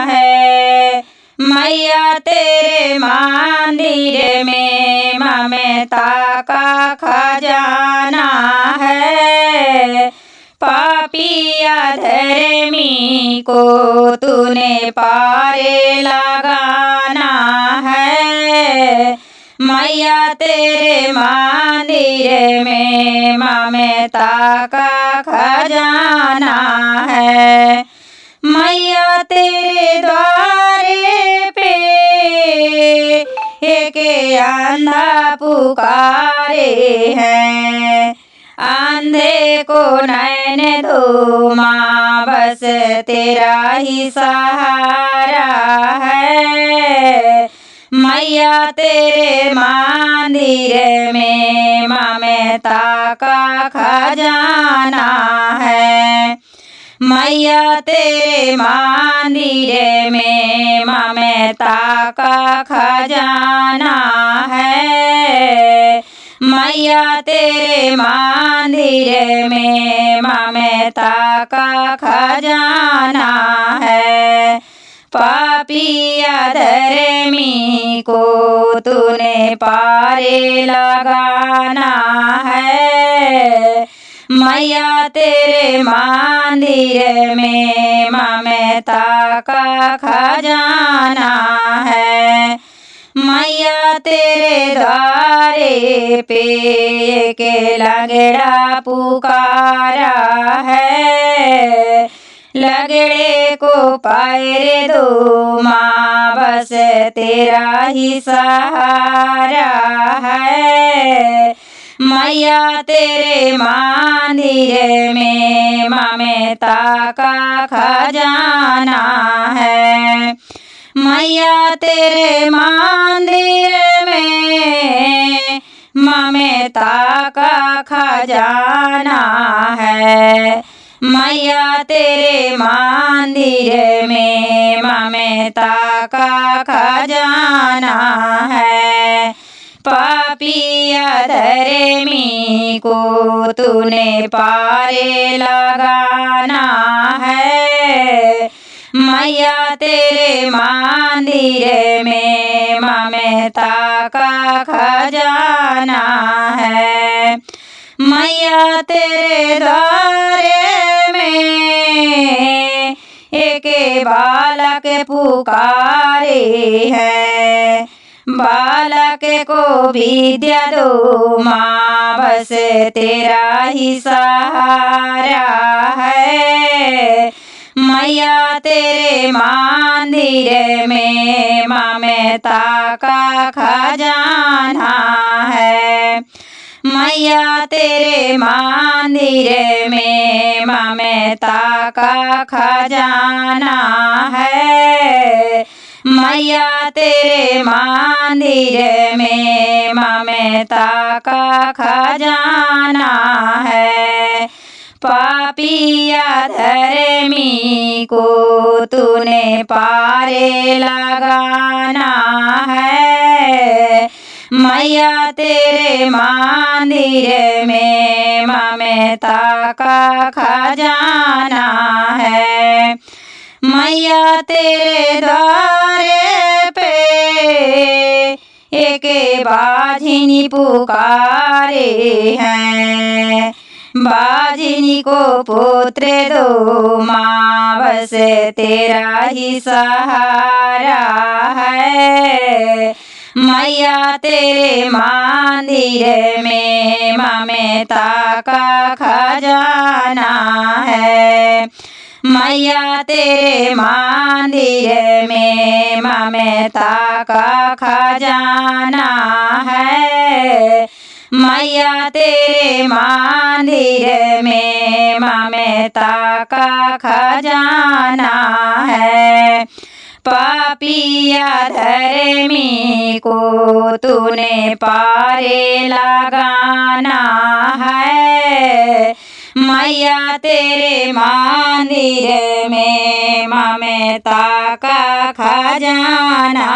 है। मैया तेरे मंदिर में ममता का खजाना है। पापिया धर्मी को तूने पारे लगाना है। मैया तेरे मंदिर में ममता का खजाना है। मैया तेरे द्वारे पे एक अंधा पुकारे हैं। अंधे को नैन दो माँ, बस तेरा ही सहारा है। मैया तेरे मंदिर में ममता का खजाना है। मैया तेरे मंदिर में ममता का खजाना है। मैया तेरे मंदिर में ममता का खजाना है। पापिया धर्मी को तूने पारे लगाना है। मैया तेरे मंदिर में ममता का खजाना है। मैया तेरे द्वारे पे के लगड़ा पुकारा है। लगड़े को पैर दो माँ, बस तेरा ही सहारा है। मैया तेरे मंदिर में ममता का खजाना है। मैया तेरे मंदिर में ममता का खजाना है। मैया तेरे मंदिर में ममता का खजाना है। पापिया धर्मी को तूने पारे लगाना है। मैया तेरे मंदिर में ममता का खजाना है। मैया तेरे द्वारे में एक बालक पुकारे है। बालक को विद्या दो माँ, बस तेरा ही सहारा है। मैया तेरे मंदिर में ममता का खजाना है। मैया तेरे मंदिर में ममता का खजाना है। मैया तेरे मंदिर में ममता का खजाना है। पापिया धर्मी को तूने पारे लगाना है। मैया तेरे मंदिर में ममता का खजाना है। मैया तेरे द्वारे पे एक बाझिनी पुकारे हैं। बाझिनी को पुत्र दो माँ, बस तेरा ही सहारा है। मैया तेरे मंदिर में ममता का खजाना है। मैया तेरे मंदिर में ममता का खजाना है। मैया तेरे मंदिर में ममता का खजाना है। पापिया धर्मी को तूने पारे लगाना है। मैया तेरे मंदिर में ममता का खजाना